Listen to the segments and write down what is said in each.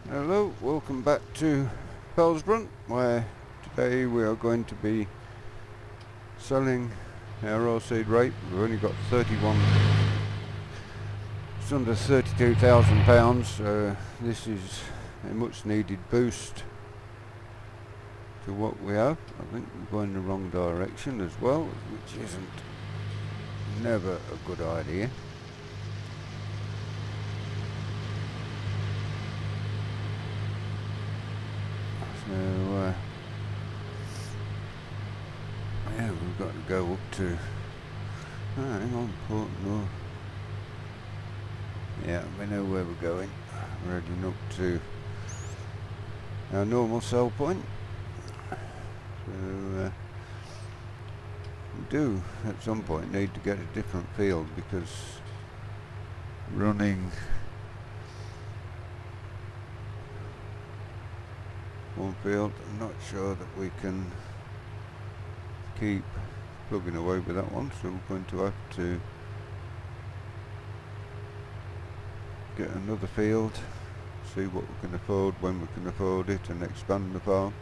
Hello, welcome back to Felsbrunn, where today we are going to be selling our oilseed rape. We've only got 31, it's under £32,000, so this is a much needed boost to what we have. I think we're going the wrong direction as well, which isn't never a good idea. So yeah, we've got to go up to, hang on, Port North. Yeah, we know where we're going. We're heading up to our normal sell point. So we do at some point need to get a different field, because running one field, I'm not sure that we can keep plugging away with that one, so we're going to have to get another field, see what we can afford, when we can afford it, and expand the farm.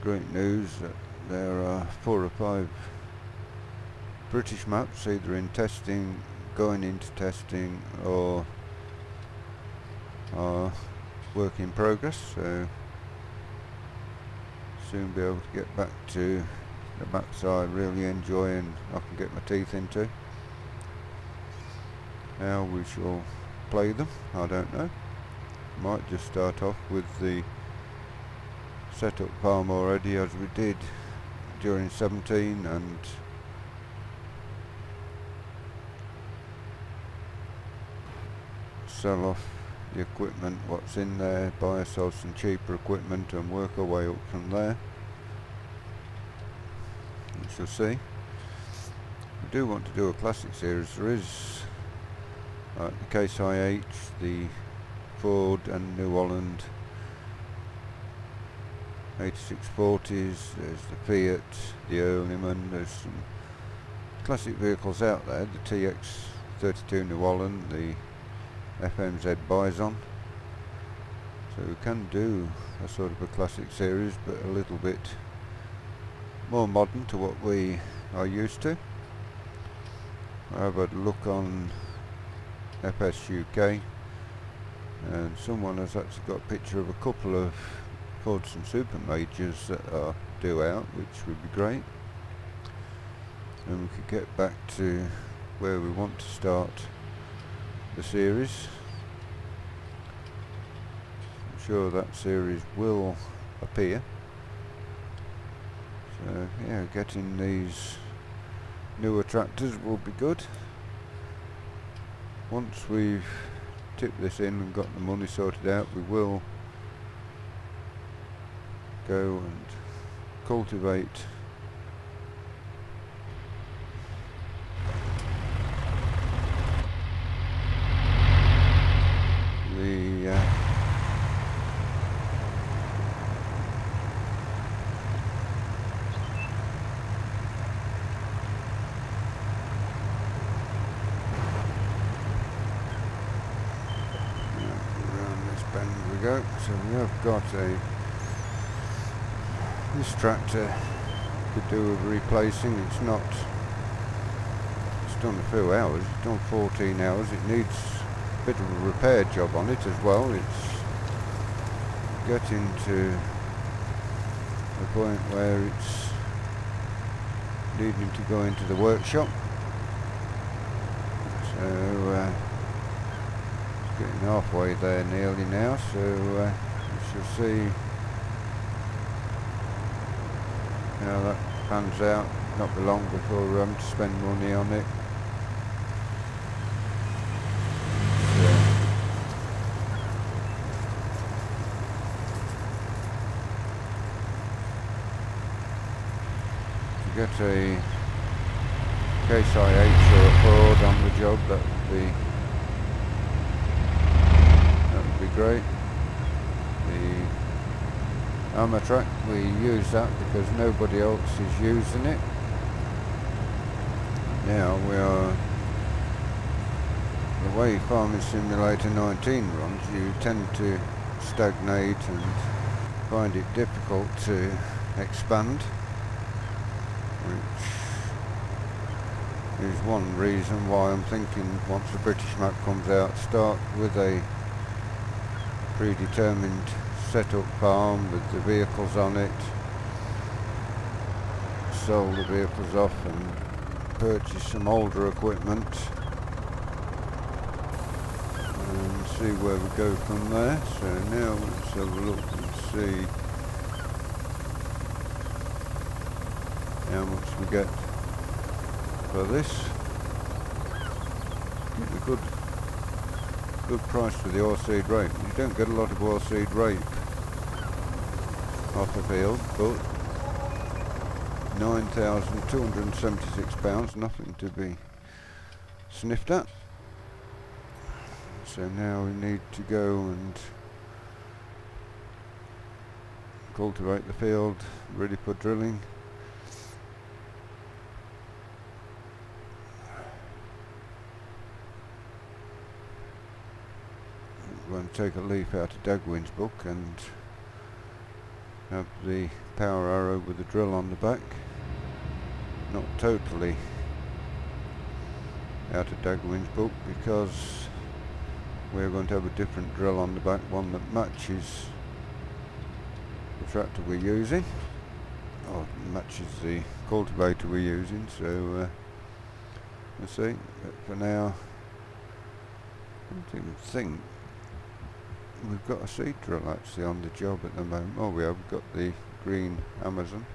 Great news that there are 4 or 5 British maps either in testing, going into testing, or are work in progress, so soon be able to get back to the maps I really enjoy and I can get my teeth into. How we shall play them, I don't know. Might just start off with the setup farm already, as we did during 17, and sell off the equipment, what's in there, buy ourselves some cheaper equipment and work our way up from there. We shall see. I do want to do a classic series. There is the Case IH, the Ford and New Holland 8640s, there's the Fiat, the Earlyman, there's some classic vehicles out there, the TX32 New Holland, the FMZ Bison. So we can do a sort of a classic series, but a little bit more modern to what we are used to. I've had a look on FS UK, and someone has actually got a picture of a couple of Fords and Super Majors that are due out, which would be great. And we could get back to where we want to start the series. I'm sure that series will appear. So yeah, getting these newer tractors will be good. Once we've tipped this in and got the money sorted out, we will go and cultivate the around this bend we go. So we have got this tractor could do with replacing. It's done a few hours, it's done 14 hours. It needs a bit of a repair job on it as well. It's getting to the point where it's needing to go into the workshop. So it's getting halfway there nearly now, so we shall see how that pans out, not be long before we're having to spend money on it. To get a Case IH or a Ford on the job, that would be great. The armour track, we use that because nobody else is using it. Now we are, the way Farming Simulator 19 runs, you tend to stagnate and find it difficult to expand, which is one reason why I'm thinking once the British map comes out, start with a predetermined setup farm with the vehicles on it, sell the vehicles off and purchase some older equipment and see where we go from there. So now let's have a look and see how much we get for this. Get a good price for the oilseed rape. You don't get a lot of oilseed rape off the field, but £9,276, nothing to be sniffed at. So now we need to go and cultivate the field, ready for drilling. I'm going to take a leaf out of Dagwin's book and have the power arrow with the drill on the back. Not totally out of Dagwin's book because we're going to have a different drill on the back, one that matches the tractor we're using, or matches the cultivator we're using. So let's see. But for now, I don't even think we've got a seed drill actually on the job at the moment. Oh, we have got the green Amazon.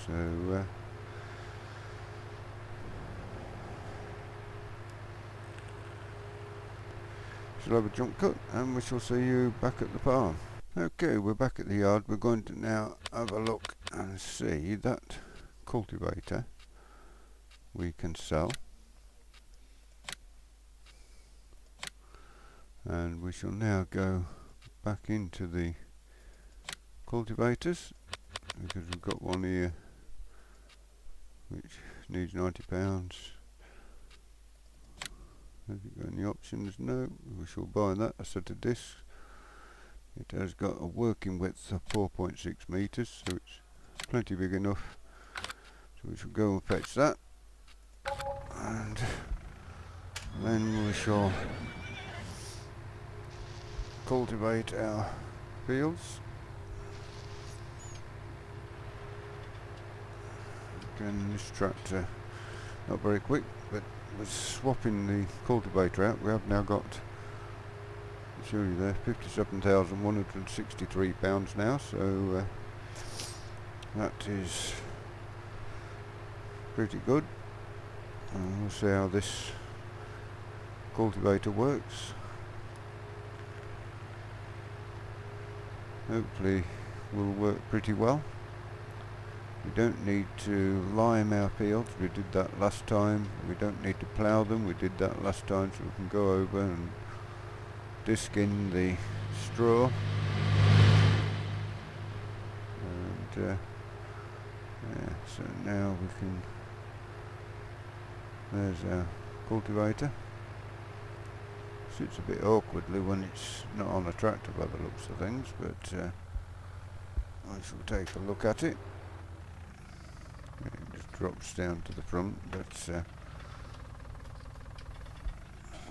So shall have a jump cut and we shall see you back at the farm. Okay, we're back at the yard. We're going to now have a look and see that cultivator we can sell. And we shall now go back into the cultivators because we've got one here which needs £90. Has it got any options? No. We shall buy that, a set of discs. It has got a working width of 4.6 metres, so it's plenty big enough. So we shall go and fetch that, and then we shall cultivate our fields. Again, this tractor not very quick, but we're swapping the cultivator out. We have now got, I'll show you there, £57,163 now, so that is pretty good. And we'll see how this cultivator works. Hopefully will work pretty well. We don't need to lime our fields, we did that last time. We don't need to plough them, we did that last time, so we can go over and disc in the straw. And yeah, so now we can, there's our cultivator. Sits a bit awkwardly when it's not on a tractor by the looks of things, but I shall take a look at it. It just drops down to the front, but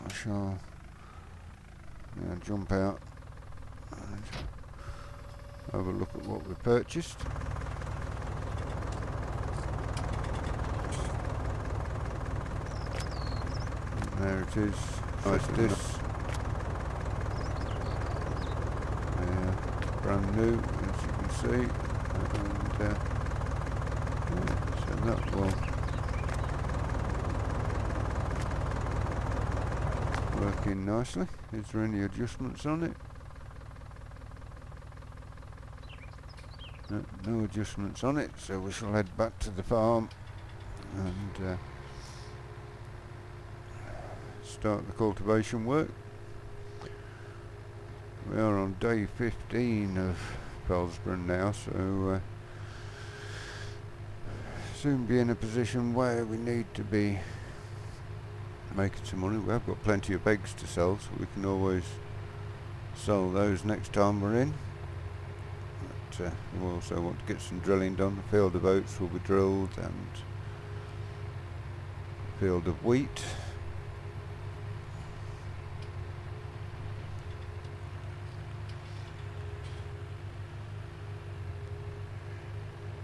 I shall now jump out and have a look at what we purchased. And there it is. Nice disc. Brand new, as you can see, and that will work in nicely. Is there any adjustments on it? No, no adjustments on it, so we shall head back to the farm and start the cultivation work. We are on day 15 of felsbrunn now, so soon be in a position where we need to be making some money. We have got plenty of eggs to sell, so we can always sell those next time we're in. But we also want to get some drilling done. The field of oats will be drilled, and a field of wheat.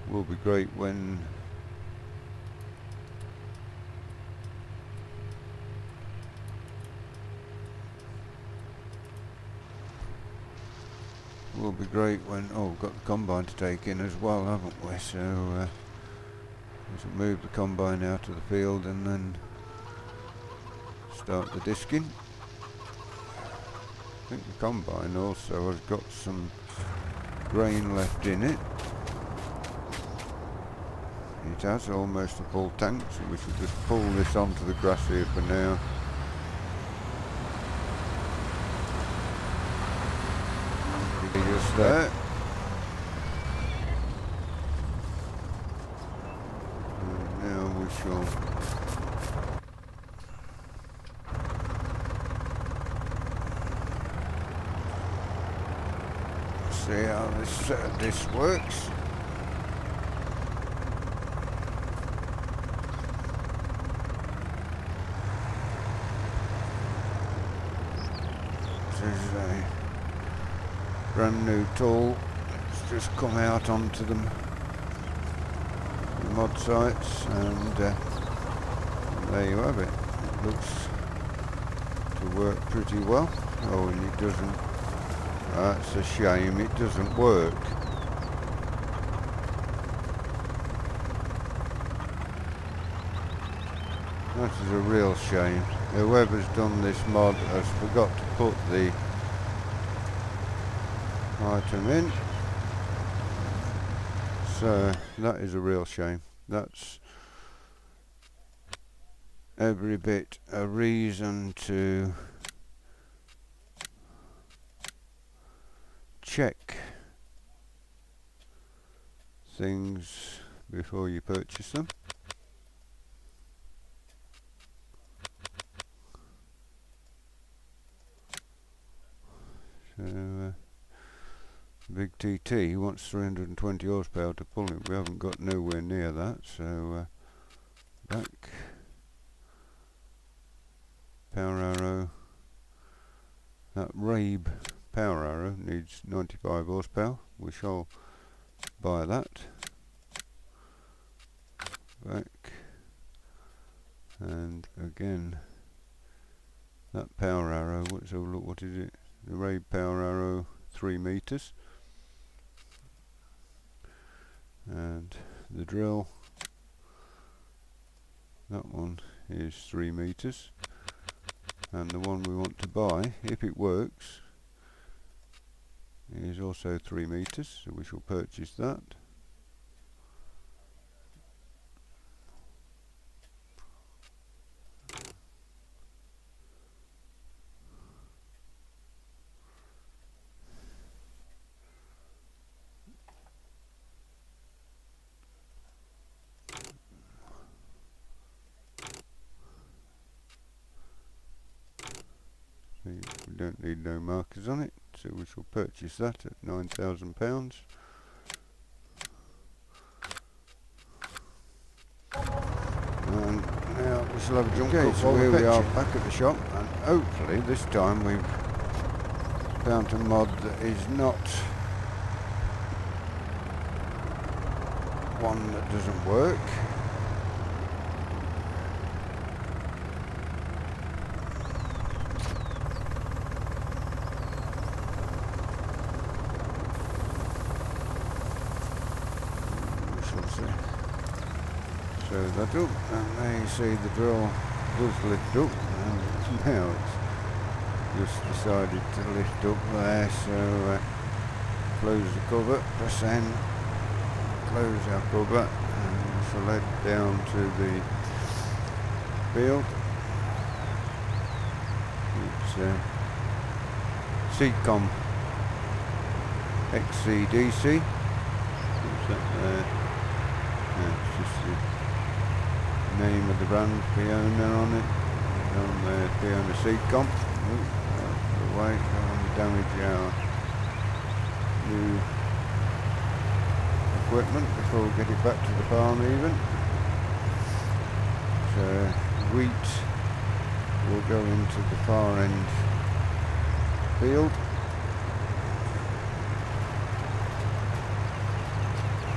Will be great when oh, we've got the combine to take in as well, haven't we? So we'll move the combine out of the field and then start the disking. I think the combine also has got some grain left in it. It has almost a full tank, so we should just pull this onto the grass here for now. Just there. And now we shall see how this works. This is a brand new tool. It's just come out onto the mod sites, and there you have it. It looks to work pretty well. Oh, and it doesn't. That's a shame, it doesn't work. That is a real shame. Whoever's done this mod has forgot to put the item in. So that is a real shame. That's every bit a reason to check things before you purchase them. So Big TT wants 320 horsepower to pull it. We haven't got nowhere near that, so back. Power arrow. That Rabe power arrow needs 95 horsepower. We shall buy that. Back. And again, that power arrow, let's have a look, what is it? The Rabe power arrow, 3 meters. And the drill, that one is 3 meters. And the one we want to buy, if it works, is also 3 meters, so we shall purchase that. We don't need no markers on it, so we shall purchase that at £9,000. And now we shall have a jump. Okay, so here we are back at the shop, and hopefully this time we've found a mod that is not one that doesn't work. So that up, and there you see the drill does lift up, and now it's just decided to lift up there. So close the cover, press N, close our cover, and select down to the field. It's Seedcom XCDC. What's that there? It's just the name of the brand, Fiona on it. On there, Fiona Seedcom. Away, don't want to damage our new equipment before we get it back to the farm even. So wheat will go into the far end field.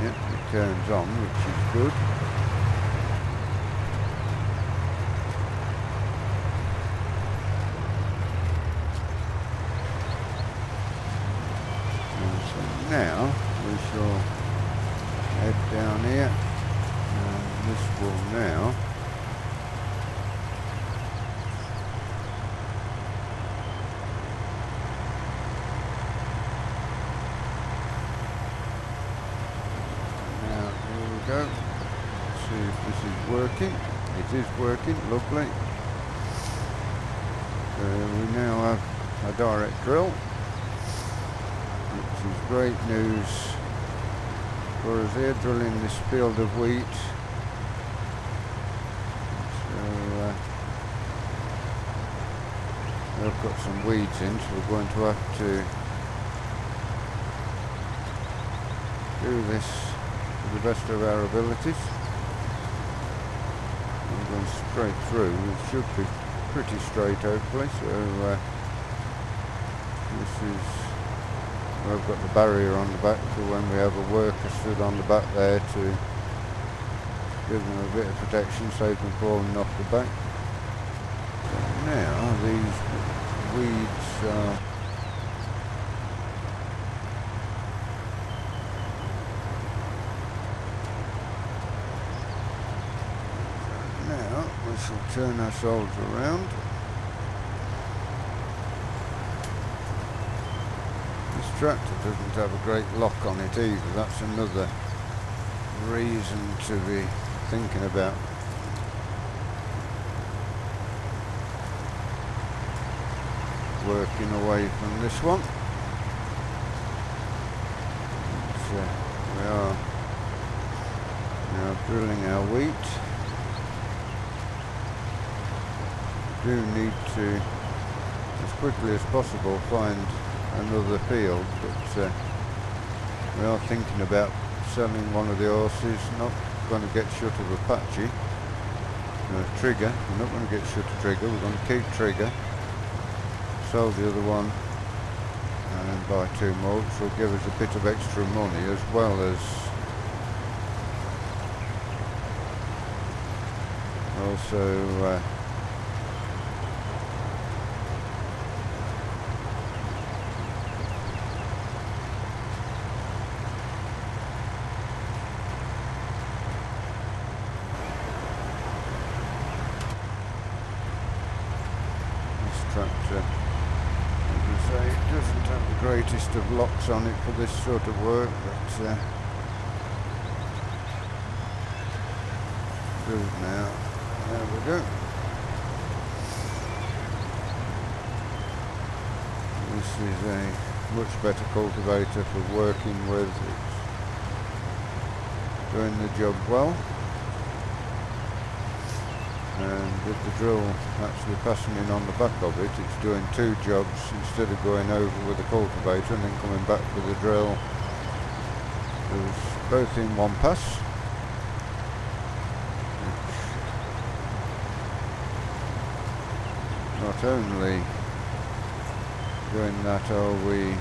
Yep, it turns on, which is good. And so now we shall head down here, and this will now go. See if this is working. It is working, lovely. So we now have a direct drill, which is great news for us here, drilling this field of wheat. So I've got some weeds in, so we're going to have to do this to the best of our abilities. I'm going straight through. It should be pretty straight hopefully. So this is where I've got the barrier on the back for when we have a worker stood on the back there to give them a bit of protection, save them falling off the back. So now these weeds are we shall turn ourselves around. This tractor doesn't have a great lock on it either. That's another reason to be thinking about working away from this one. So we are now drilling our wheat. Do need to, as quickly as possible, find another field, but we are thinking about selling one of the horses. Not going to get short of a patchy Trigger. We're not going to get short of Trigger. We're going to keep Trigger, sell the other one, and buy two more, which will give us a bit of extra money, as well as also tractor, as I say, it doesn't have the greatest of locks on it for this sort of work, but good now. There we go. This is a much better cultivator for working with. It's doing the job well. And with the drill actually passing in on the back of it, it's doing two jobs instead of going over with the cultivator and then coming back with the drill. It's both in one pass. Not only doing that are we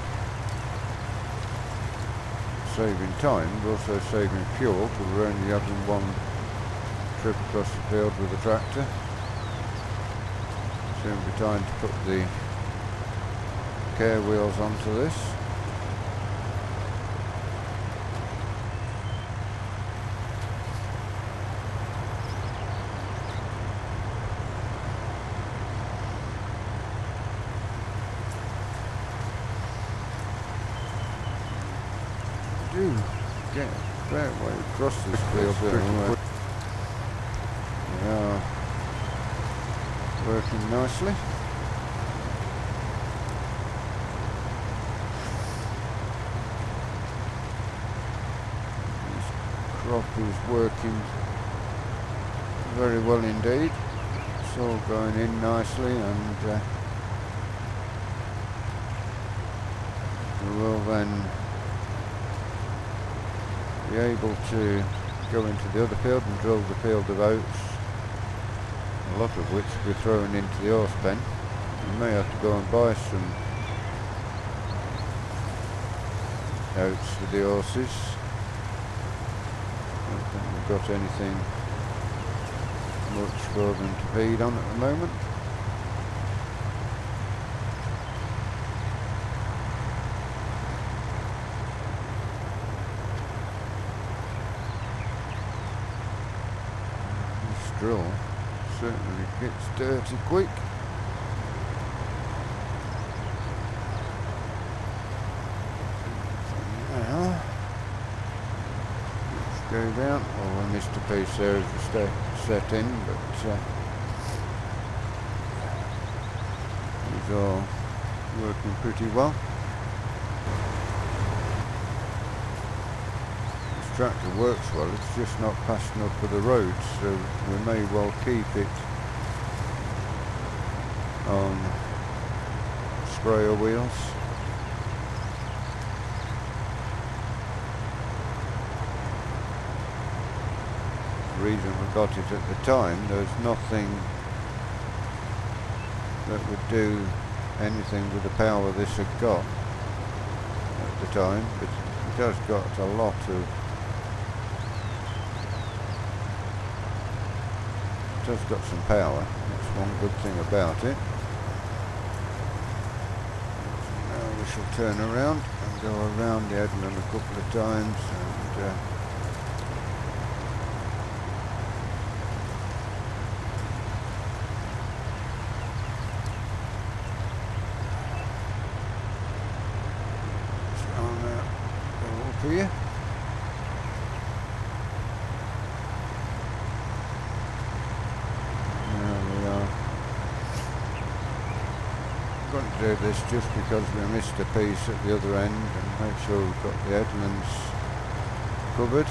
saving time, but also saving fuel, because we're only having one trip across the field with the tractor. Soon be time to put the care wheels onto this. fair way across this field. They are working nicely. This crop is working very well indeed. It's all going in nicely, and we will then be able to go into the other field and drill the field of oats, a lot of which we're throwing into the horse pen. We may have to go and buy some oats for the horses. I don't think we've got anything much for them to feed on at the moment. This drill certainly gets dirty quick. Now, let's go down. Oh, I missed a piece there as the set in, but these are working pretty well. This tractor works well, it's just not fast enough for the roads, so we may well keep it on sprayer wheels. The reason we got it at the time, there's nothing that would do anything with the power this had got at the time, but it has got a lot of, it has got some power. That's one good thing about it. So now we shall turn around and go around the headland a couple of times, and for you. There we are. I'm going to do this just because we missed a piece at the other end, and make sure we've got the headlands covered.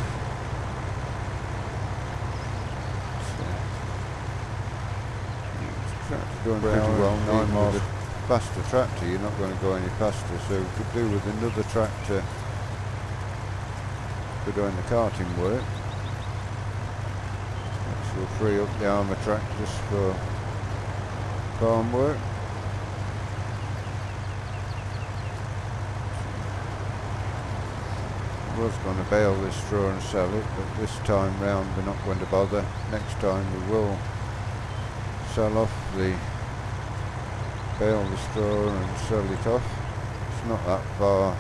This tractor's going pretty well. 9 miles faster tractor, you're not going to go any faster, so we could do with another tractor for doing the carting work. Which will free up the armour tractors for farm work. I was going to bale this straw and sell it, but this time round we're not going to bother. Next time we will sell off the bale the straw and sell it off. It's not that far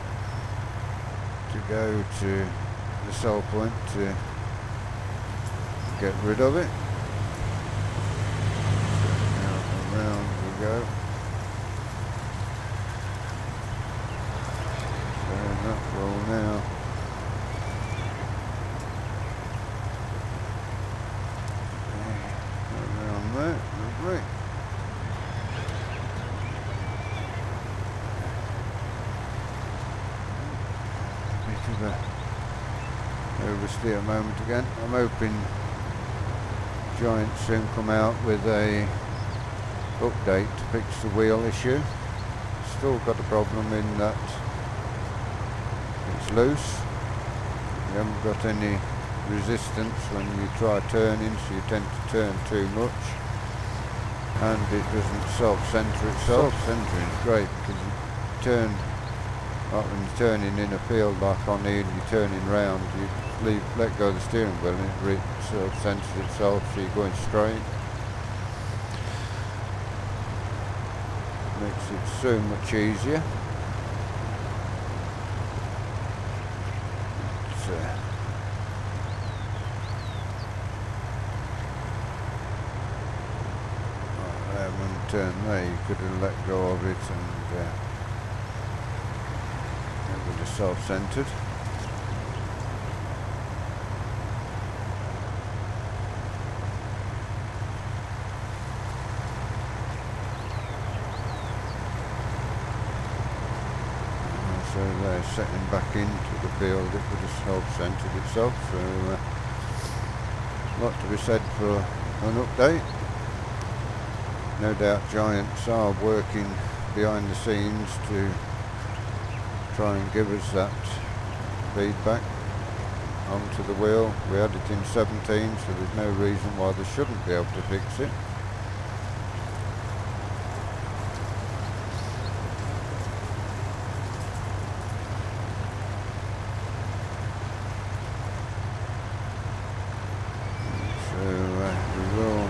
to go to the sell point to get rid of it. So now around we go. Turn that roll now. Around there, lovely. Bit of a oversteer moment again. I'm hoping Giant soon come out with a update to fix the wheel issue. Still got a problem in that it's loose. You haven't got any resistance when you try turning, so you tend to turn too much, and it doesn't self-center itself. Self-centering is great because you turn, like when you're turning in a field like on here and you're turning round, you let go of the steering wheel and it self-centers itself, so you're going straight. Makes it so much easier. When you turn there, you could have let go of it and it would have self-centered. setting back into the field, it would have self-centered itself. So a lot to be said for an update. No doubt giants are working behind the scenes to try and give us that feedback onto the wheel. We had it in 17, so there's no reason why they shouldn't be able to fix it. So we will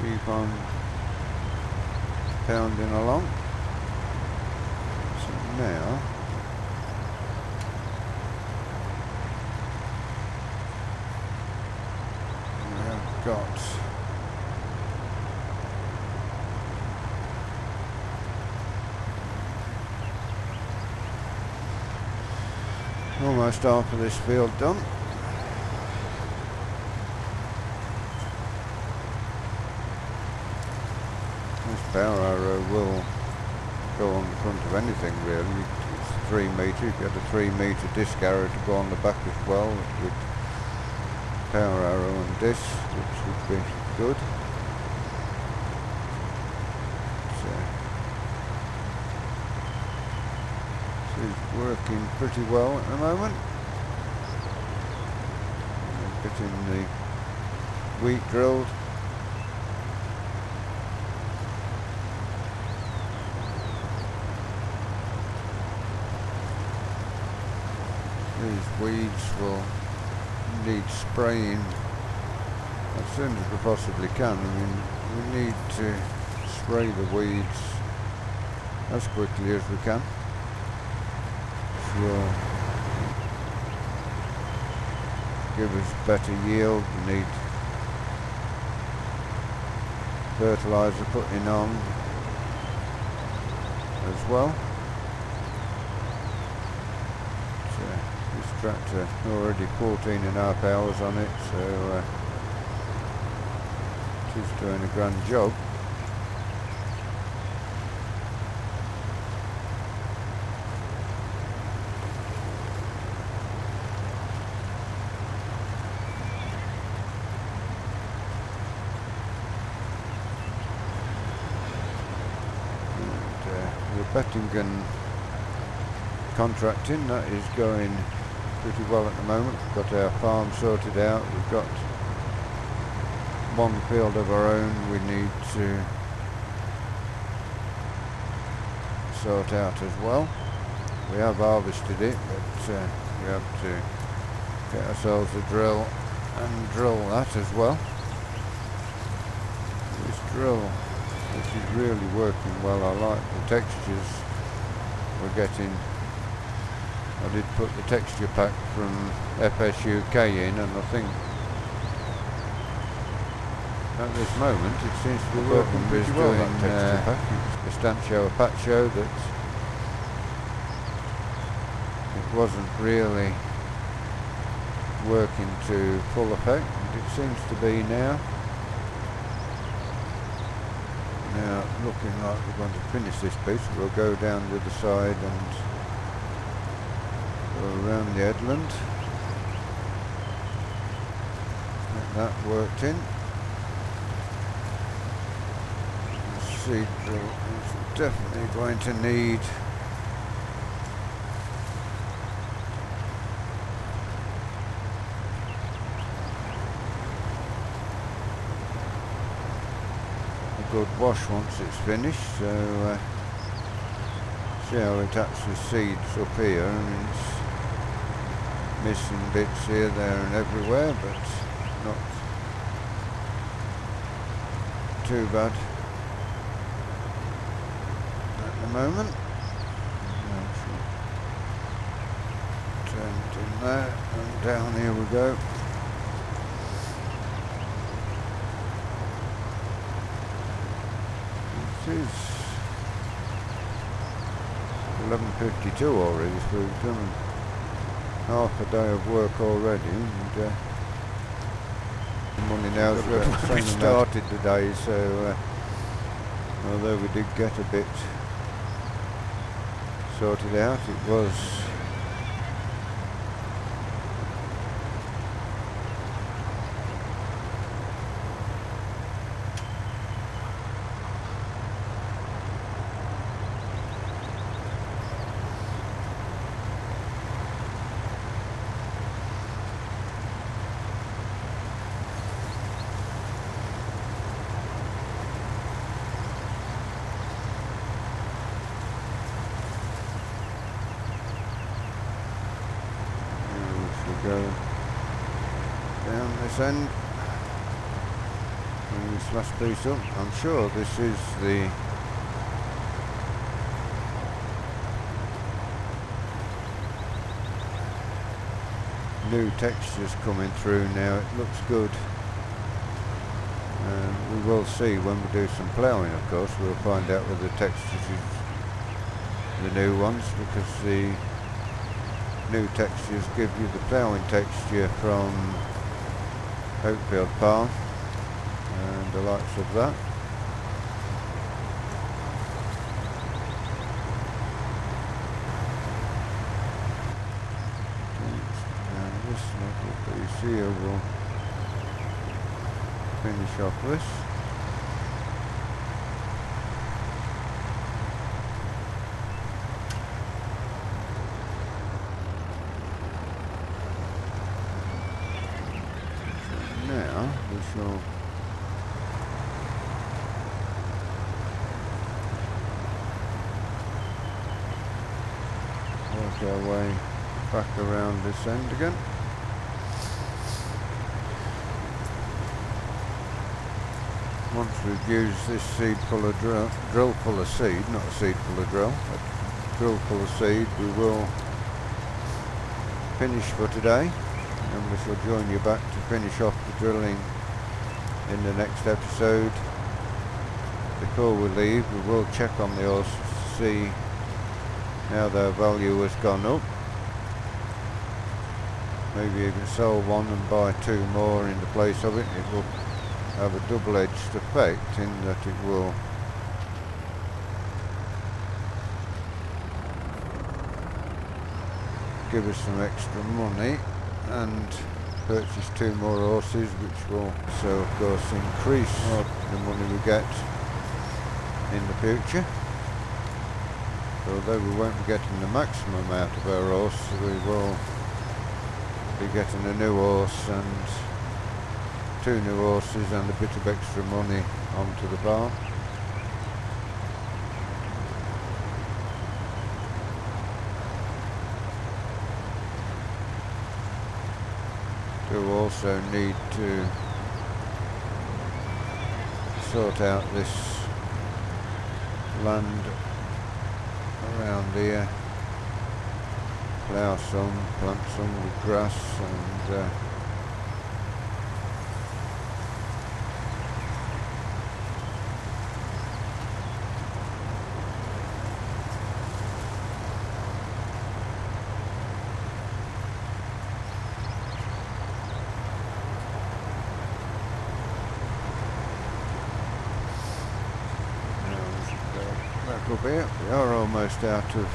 keep on pounding along. So now we have got almost half of this field done. This power arrow will go on the front of anything really. It's 3 metre, if you had a 3 metre disc arrow to go on the back as well with power arrow and disc, which would be good. So it's working pretty well at the moment. Getting the wheat drilled. These weeds will need spraying as soon as we possibly can. I mean, we need to spray the weeds as quickly as we can. Which will give us better yield. We need fertiliser putting on as well. This tractor already 14.5 hours on it, so it is doing a grand job. And the Bettingen contracting, that is going pretty well at the moment. We've got our farm sorted out. We've got one field of our own we need to sort out as well. We have harvested it, but we have to get ourselves a drill and drill that as well. This drill, which is really working well. I like the textures we're getting. I did put the texture pack from FSUK in, and I think at this moment it seems to be working pretty well, that texture pack. The Stancho Apache that it wasn't really working to full effect, and it seems to be now. Now looking like we're going to finish this piece. We'll go down the other side and go around the headland. Get that worked in. The seed drill is definitely going to need a good wash once it's finished, so see how it actually seeds up here. I mean, it's missing bits here, there and everywhere, but not too bad at the moment. Turn it in there, and down here we go. It is 11:52 already, so we've done half a day of work already, and the money now is when we started the day, so although we did get a bit sorted out. It was go down this end, bring this last piece up. I'm sure this is the new textures coming through now. It looks good, and we will see when we do some ploughing. Of course, we'll find out whether the textures is the new ones, because the new textures give you the ploughing texture from Oakfield Farm and the likes of that. And this little piece here will finish off this. Now we shall work our way back around this end again. Once we've used this seed full of drill full of seed, not a seed full of drill, but drill full of seed, we will finish for today. And we shall join you back to finish off the drilling in the next episode. Before we leave, we will check on the horses to see how their value has gone up. Maybe even sell one and buy two more in the place of it. It will have a double-edged effect in that it will give us some extra money and purchase two more horses, which will so of course increase the money we get in the future. Although we won't be getting the maximum out of our horse, we will be getting a new horse and two new horses and a bit of extra money onto the farm. Do also need to sort out this land around here, plough some, plant some with grass, and back up here. We are almost out of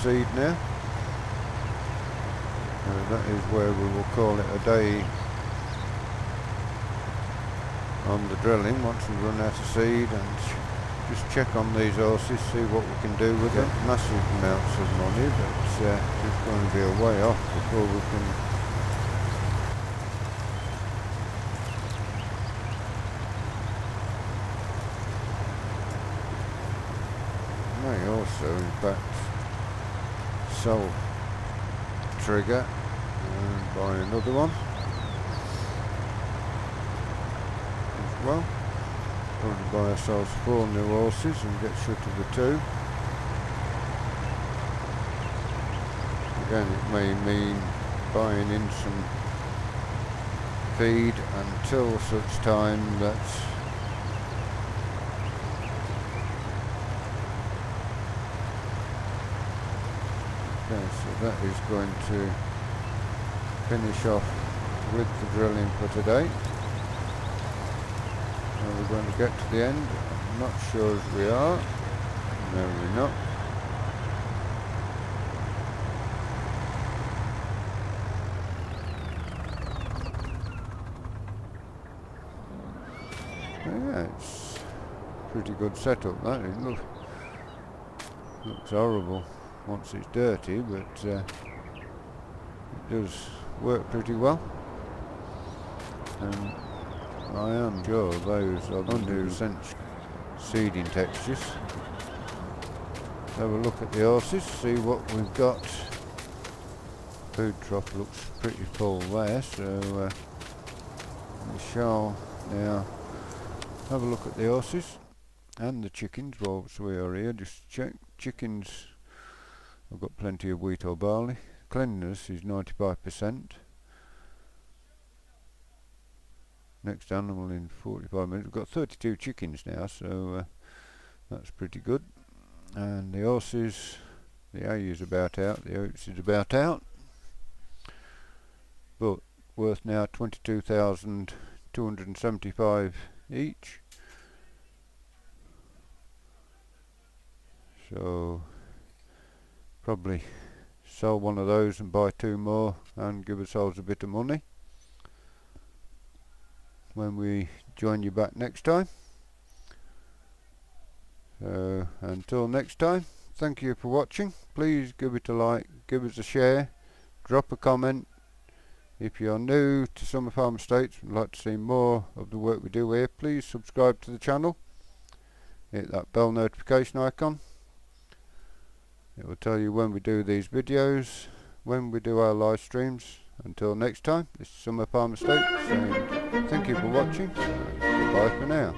seed now. That is where we will call it a day on the drilling once we run out of seed, and just check on these horses, see what we can do with them. Massive amounts of money, but it's going to be a way off before we can may also in fact sell trigger and buy another one as well. Probably buy ourselves 4 new horses and get rid of the 2. Again, it may mean buying in some feed until such time that so that is going to finish off with the drilling for today. Are we going to get to the end? I'm not sure if we are. No, we're not. Yeah, it's pretty good setup that. It looks horrible once it's dirty, but it does work pretty well. And I am sure those are 100% seeding textures. Have a look at the horses, see what we've got. Food trough looks pretty full there, so we shall now have a look at the horses and the chickens whilst we are here. Just check chickens. I've got plenty of wheat or barley. Cleanliness is 95%. Next animal in 45 minutes. We've got 32 chickens now, so that's pretty good. And the horses, the hay is about out, the oats is about out, but worth now 22,275 each. So probably sell one of those and buy 2 more and give ourselves a bit of money when we join you back next time. So until next time, thank you for watching. Please give it a like, give us a share, drop a comment. If you're new to Summer Farm Estates and would like to see more of the work we do here, please subscribe to the channel. Hit that bell notification icon. It will tell you when we do these videos, when we do our live streams. Until next time, this is Summer Farm Estates saying thank you for watching. Goodbye for now.